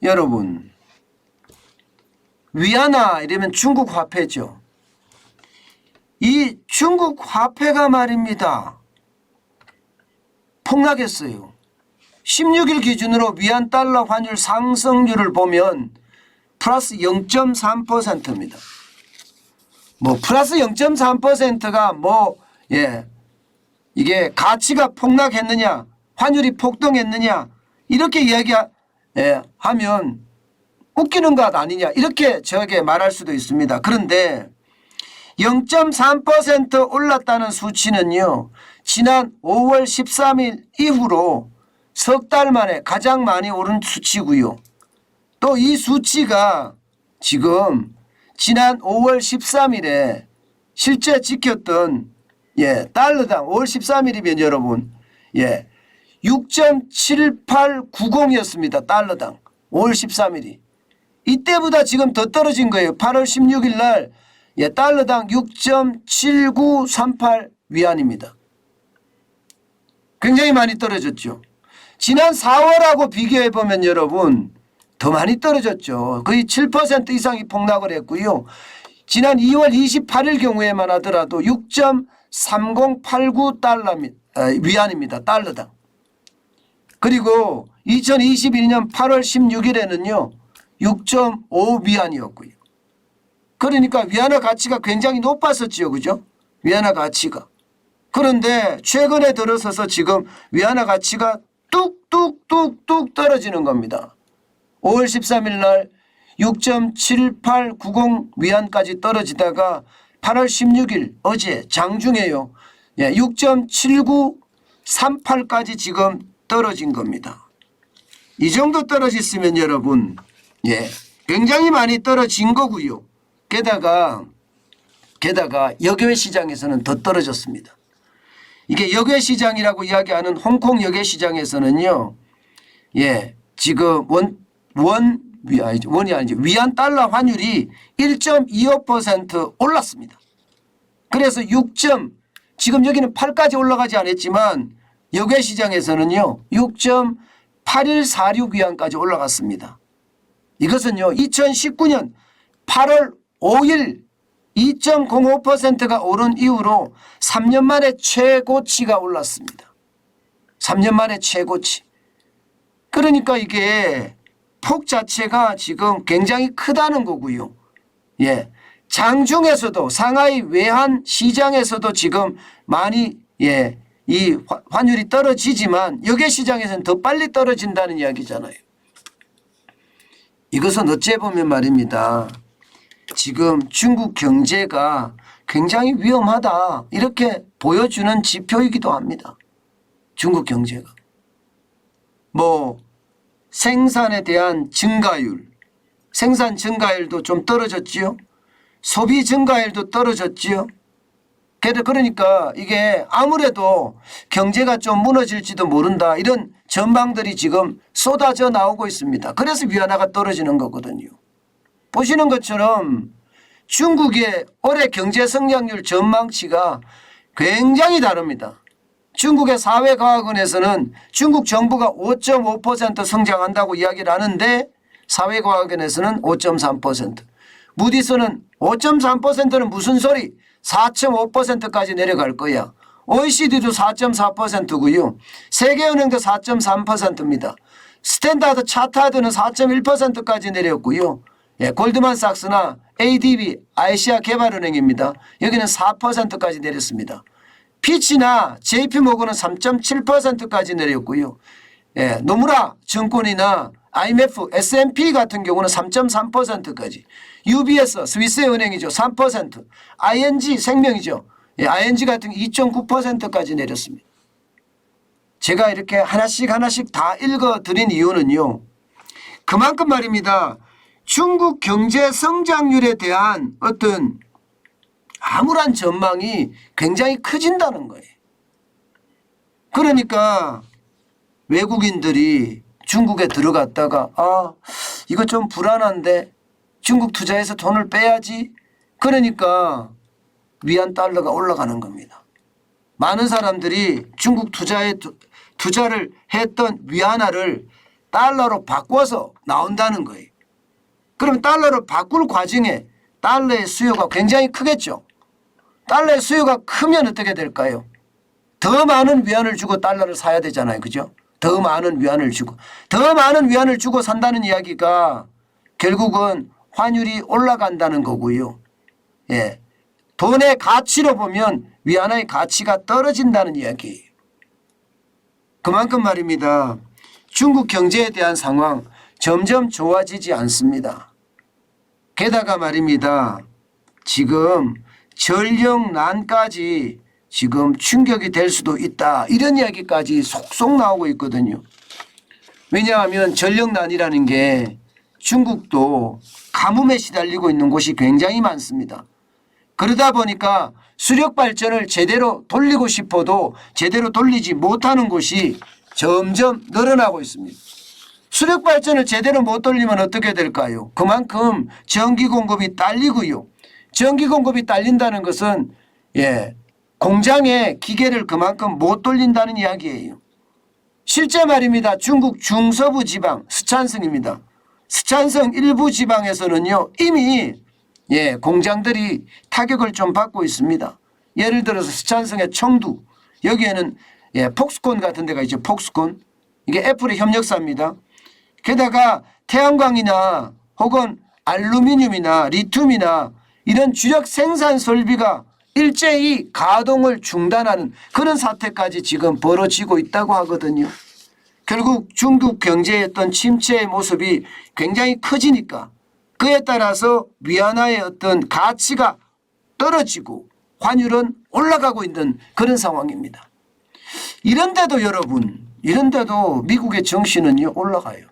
여러분, 위안화 이러면 중국 화폐죠. 이 중국 화폐가 말입니다. 폭락했어요. 16일 기준으로 위안 달러 환율 상승률을 보면 플러스 0.3%입니다. 뭐 플러스 0.3%가 이게 가치가 폭락했느냐, 환율이 폭등했느냐 이렇게 이야기하면 웃기는 것 아니냐 이렇게 저에게 말할 수도 있습니다. 그런데 0.3% 올랐다는 수치는요, 지난 5월 13일 이후로 석 달 만에 가장 많이 오른 수치고요. 또 이 수치가 지금 지난 5월 13일에 실제 지켰던 달러당 5월 13일이면 여러분 6.7890이었습니다. 달러당 5월 13일이. 이때보다 지금 더 떨어진 거예요. 8월 16일 날 달러당 6.7938 위안입니다. 굉장히 많이 떨어졌죠. 지난 4월하고 비교해보면 여러분 더 많이 떨어졌죠. 거의 7% 이상이 폭락을 했고요. 지난 2월 28일 경우에만 하더라도 6.3089 위안입니다. 달러당. 그리고 2021년 8월 16일에는요. 6.5 위안이었고요. 그러니까 위안화 가치가 굉장히 높았었지요. 그죠? 위안화 가치가. 그런데 최근에 들어서서 지금 위안화 가치가 뚝뚝뚝뚝 떨어지는 겁니다. 5월 13일 날 6.7890 위안까지 떨어지다가 8월 16일 어제 장중에요. 6.7938까지 지금 떨어진 겁니다. 이 정도 떨어졌으면 여러분 굉장히 많이 떨어진 거고요. 게다가 역외 시장에서는 더 떨어졌습니다. 이게 역외 시장이라고 이야기하는 홍콩 역외 시장에서는요. 지금 원이 아니죠. 위안 달러 환율이 1.25% 올랐습니다. 그래서 지금 여기는 8까지 올라가지 않았지만 역외 시장에서는요. 6.8146 위안까지 올라갔습니다. 이것은요. 2019년 8월 5일 2.05%가 오른 이후로 3년 만에 최고치가 올랐습니다. 3년 만에 최고치. 그러니까 이게 폭 자체가 지금 굉장히 크다는 거고요. 장중에서도 상하이 외환 시장에서도 지금 많이 이 환율이 떨어지지만 역외 시장에서는 더 빨리 떨어진다는 이야기잖아요. 이것은 어찌 보면 말입니다. 지금 중국 경제가 굉장히 위험하다 이렇게 보여주는 지표이기도 합니다. 중국 경제가. 생산에 대한 증가율, 생산 증가율도 좀 떨어졌지요. 소비 증가율도 떨어졌지요. 그러니까 이게 아무래도 경제가 좀 무너질지도 모른다 이런 전망들이 지금 쏟아져 나오고 있습니다. 그래서 위안화가 떨어지는 거거든요. 보시는 것처럼 중국의 올해 경제 성장률 전망치가 굉장히 다릅니다. 중국의 사회과학원에서는 중국 정부가 5.5% 성장한다고 이야기를 하는데 사회과학원에서는 5.3%. 무디스는 5.3%는 무슨 소리? 4.5%까지 내려갈 거야. OECD도 4.4%고요. 세계은행도 4.3%입니다. 스탠다드 차타드는 4.1%까지 내렸고요. 골드만삭스나 ADB, 아시아 개발은행입니다. 여기는 4%까지 내렸습니다. 피치나 JP모건은 3.7%까지 내렸고요. 노무라 증권이나 IMF, S&P 같은 경우는 3.3%까지. UBS, 스위스의 은행이죠. 3%. ING 생명이죠. ING 같은 경우 2.9%까지 내렸습니다. 제가 이렇게 하나씩 다 읽어드린 이유는요. 그만큼 말입니다. 중국 경제 성장률에 대한 어떤 암울한 전망이 굉장히 커진다는 거예요. 그러니까 외국인들이 중국에 들어갔다가 이거 좀 불안한데 중국 투자해서 돈을 빼야지. 그러니까 위안 달러가 올라가는 겁니다. 많은 사람들이 중국 투자를 했던 위안화를 달러로 바꿔서 나온다는 거예요. 그러면 달러로 바꿀 과정에 달러의 수요가 굉장히 크겠죠. 달러의 수요가 크면 어떻게 될까요? 더 많은 위안을 주고 달러를 사야 되잖아요. 그죠? 더 많은 위안을 주고. 더 많은 위안을 주고 산다는 이야기가 결국은 환율이 올라간다는 거고요. 예. 돈의 가치로 보면 위안의 가치가 떨어진다는 이야기예요. 그만큼 말입니다. 중국 경제에 대한 상황 점점 좋아지지 않습니다. 게다가 말입니다. 지금 전력난까지 지금 충격이 될 수도 있다. 이런 이야기까지 속속 나오고 있거든요. 왜냐하면 전력난이라는 게 중국도 가뭄에 시달리고 있는 곳이 굉장히 많습니다. 그러다 보니까 수력 발전을 제대로 돌리고 싶어도 제대로 돌리지 못하는 곳이 점점 늘어나고 있습니다. 수력 발전을 제대로 못 돌리면 어떻게 될까요? 그만큼 전기 공급이 딸리고요. 전기 공급이 딸린다는 것은 공장의 기계를 그만큼 못 돌린다는 이야기예요. 실제 말입니다. 중국 중서부 지방 스촨성입니다. 스촨성 일부 지방에서는요 이미 공장들이 타격을 좀 받고 있습니다. 예를 들어서 스촨성의 청두 여기에는 폭스콘 같은 데가 있죠. 폭스콘 이게 애플의 협력사입니다. 게다가 태양광이나 혹은 알루미늄이나 리튬이나 이런 주력 생산 설비가 일제히 가동을 중단하는 그런 사태까지 지금 벌어지고 있다고 하거든요. 결국 중국 경제의 어떤 침체의 모습이 굉장히 커지니까 그에 따라서 위안화의 어떤 가치가 떨어지고 환율은 올라가고 있는 그런 상황입니다. 이런데도 여러분, 이런데도 미국의 정신은요 올라가요.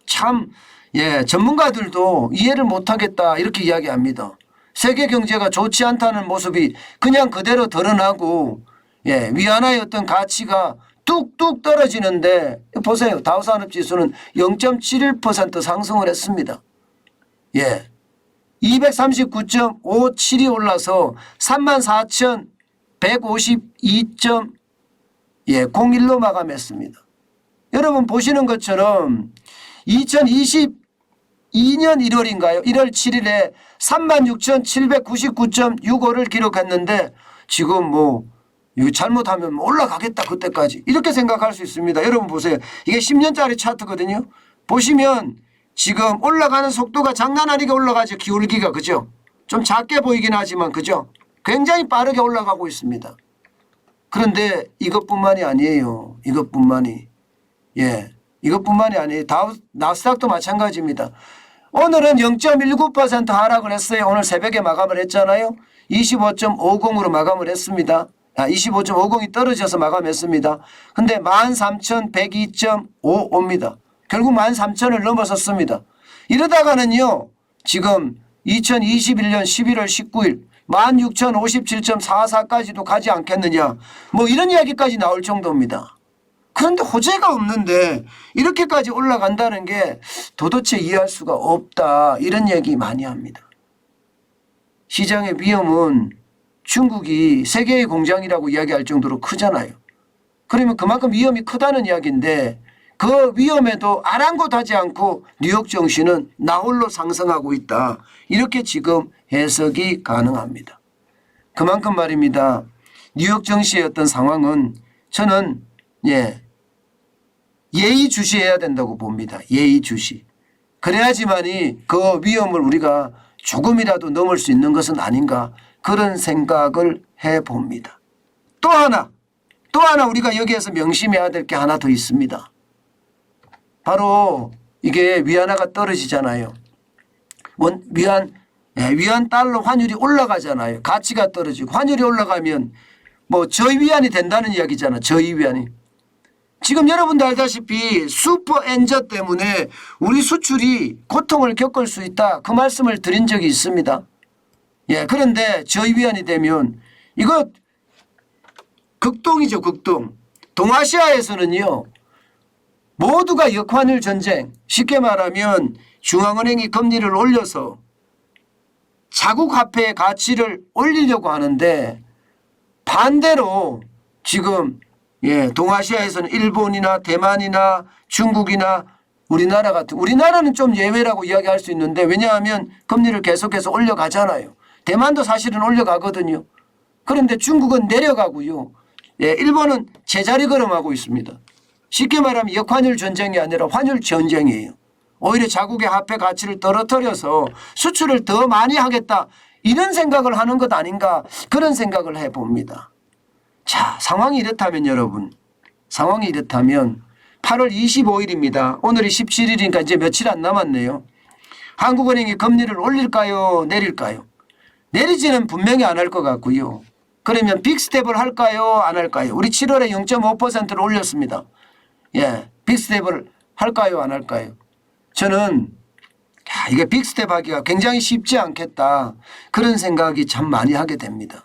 참 전문가들도 이해를 못하겠다 이렇게 이야기합니다. 세계 경제가 좋지 않다는 모습이 그냥 그대로 드러나고 위안화의 어떤 가치가 뚝뚝 떨어지는데 보세요. 다우산업지수는 0.71% 상승을 했습니다. 239.57이 올라서 34,152.01로 마감했습니다. 여러분 보시는 것처럼 2022년 1월인가요? 1월 7일에 36,799.65를 기록했는데 지금 이거 잘못하면 올라가겠다 그때까지 이렇게 생각할 수 있습니다. 여러분 보세요. 이게 10년짜리 차트거든요. 보시면 지금 올라가는 속도가 장난 아니게 올라가죠. 기울기가 그죠? 좀 작게 보이긴 하지만 그죠? 굉장히 빠르게 올라가고 있습니다. 그런데 이것뿐만이 아니에요. 이것뿐만이 아니에요. 나스닥도 마찬가지입니다. 오늘은 0.19% 하락을 했어요. 오늘 새벽에 마감을 했잖아요. 25.50으로 마감을 했습니다. 25.50이 떨어져서 마감했습니다. 근데 13,102.55입니다. 결국 13,000을 넘어섰습니다. 이러다가는요. 지금 2021년 11월 19일 16,057.44까지도 가지 않겠느냐. 이런 이야기까지 나올 정도입니다. 그런데 호재가 없는데 이렇게까지 올라간다는 게 도대체 이해할 수가 없다. 이런 얘기 많이 합니다. 시장의 위험은 중국이 세계의 공장이라고 이야기할 정도로 크잖아요. 그러면 그만큼 위험이 크다는 이야기인데 그 위험에도 아랑곳하지 않고 뉴욕 증시는 나홀로 상승하고 있다. 이렇게 지금 해석이 가능합니다. 그만큼 말입니다. 뉴욕 증시의 어떤 상황은 저는 예의주시해야 된다고 봅니다. 예의주시. 그래야지만이 그 위험을 우리가 조금이라도 넘을 수 있는 것은 아닌가 그런 생각을 해봅니다. 또 하나 우리가 여기에서 명심해야 될 게 하나 더 있습니다. 바로 이게 위안화가 떨어지잖아요. 위안 달러 환율이 올라가잖아요. 가치가 떨어지고 환율이 올라가면 저위안이 된다는 이야기잖아요. 저위안이. 지금 여러분도 알다시피 슈퍼 엔저 때문에 우리 수출이 고통을 겪을 수 있다. 그 말씀을 드린 적이 있습니다. 그런데 저위안이 되면 이거 극동이죠. 극동. 동아시아에서는요. 모두가 역환율 전쟁, 쉽게 말하면 중앙은행이 금리를 올려서 자국 화폐의 가치를 올리려고 하는데 반대로 지금 예, 동아시아에서는 일본이나 대만이나 중국이나 우리나라 같은, 우리나라는 좀 예외라고 이야기할 수 있는데 왜냐하면 금리를 계속해서 올려가잖아요. 대만도 사실은 올려가거든요. 그런데 중국은 내려가고요. 예, 일본은 제자리 걸음하고 있습니다. 쉽게 말하면 역환율 전쟁이 아니라 환율 전쟁이에요. 오히려 자국의 화폐 가치를 떨어뜨려서 수출을 더 많이 하겠다 이런 생각을 하는 것 아닌가 그런 생각을 해봅니다. 자, 상황이 이렇다면 여러분, 상황이 이렇다면 8월 25일입니다. 오늘이 17일이니까 이제 며칠 안 남았네요. 한국은행이 금리를 올릴까요? 내릴까요? 내리지는 분명히 안 할 것 같고요. 그러면 빅스텝을 할까요? 안 할까요? 우리 7월에 0.5%를 올렸습니다. 예, 빅스텝을 할까요? 안 할까요? 저는 이게 빅스텝 하기가 굉장히 쉽지 않겠다. 그런 생각이 참 많이 하게 됩니다.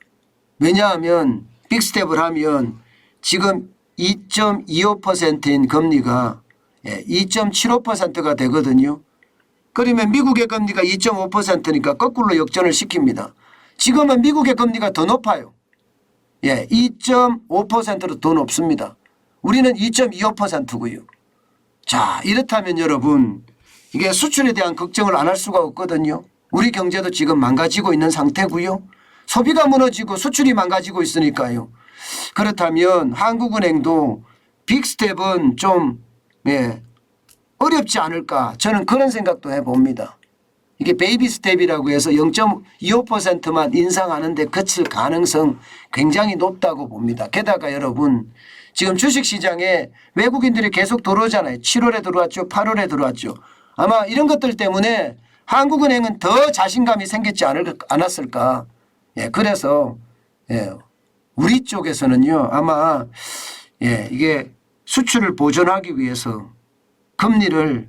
왜냐하면 빅스텝을 하면 지금 2.25%인 금리가 2.75%가 되거든요. 그러면 미국의 금리가 2.5%니까 거꾸로 역전을 시킵니다. 지금은 미국의 금리가 더 높아요. 2.5%로 더 높습니다. 우리는 2.25%고요. 자, 이렇다면 여러분 이게 수출에 대한 걱정을 안 할 수가 없거든요. 우리 경제도 지금 망가지고 있는 상태고요. 소비가 무너지고 수출이 망가지고 있으니까요. 그렇다면 한국은행도 빅스텝은 좀 어렵지 않을까 저는 그런 생각도 해봅니다. 이게 베이비 스텝이라고 해서 0.25%만 인상하는데 그칠 가능성 굉장히 높다고 봅니다. 게다가 여러분 지금 주식시장에 외국인들이 계속 들어오잖아요. 7월에 들어왔죠. 8월에 들어왔죠. 아마 이런 것들 때문에 한국은행은 더 자신감이 생기지 않았을까. 그래서 우리 쪽에서는요 아마 이게 수출을 보존하기 위해서 금리를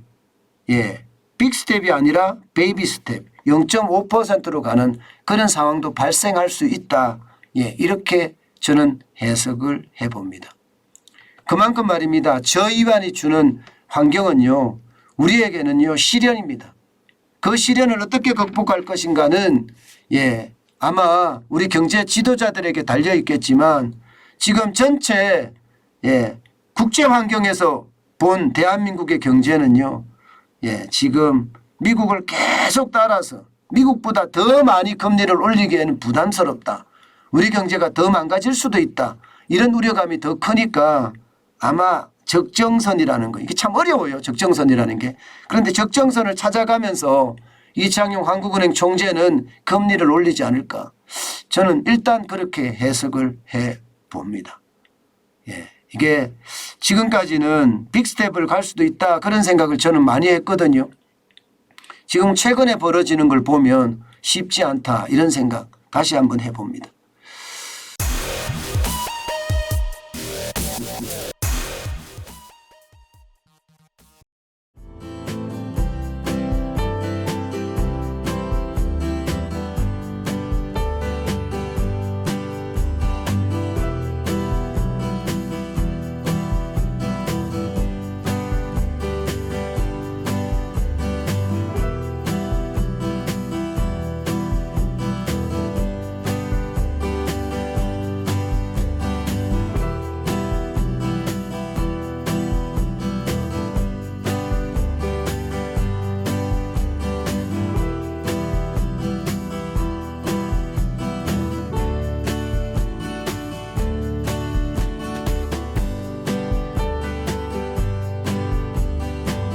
빅스텝이 아니라 베이비 스텝 0.5%로 가는 그런 상황도 발생할 수 있다. 이렇게 저는 해석을 해봅니다. 그만큼 말입니다. 저이완이 주는 환경은요 우리에게는요 시련입니다. 그 시련을 어떻게 극복할 것인가는 아마 우리 경제 지도자들에게 달려 있겠지만 지금 전체 국제 환경에서 본 대한민국의 경제는요 지금 미국을 계속 따라서 미국보다 더 많이 금리를 올리기에는 부담스럽다. 우리 경제가 더 망가질 수도 있다. 이런 우려감이 더 크니까 아마 적정선이라는 거 이게 참 어려워요. 적정선이라는 게. 그런데 적정선을 찾아가면서 이창용 한국은행 총재는 금리를 올리지 않을까. 저는 일단 그렇게 해석을 해봅니다. 이게 지금까지는 빅스텝을 갈 수도 있다 그런 생각을 저는 많이 했거든요. 지금 최근에 벌어지는 걸 보면 쉽지 않다 이런 생각 다시 한번 해봅니다.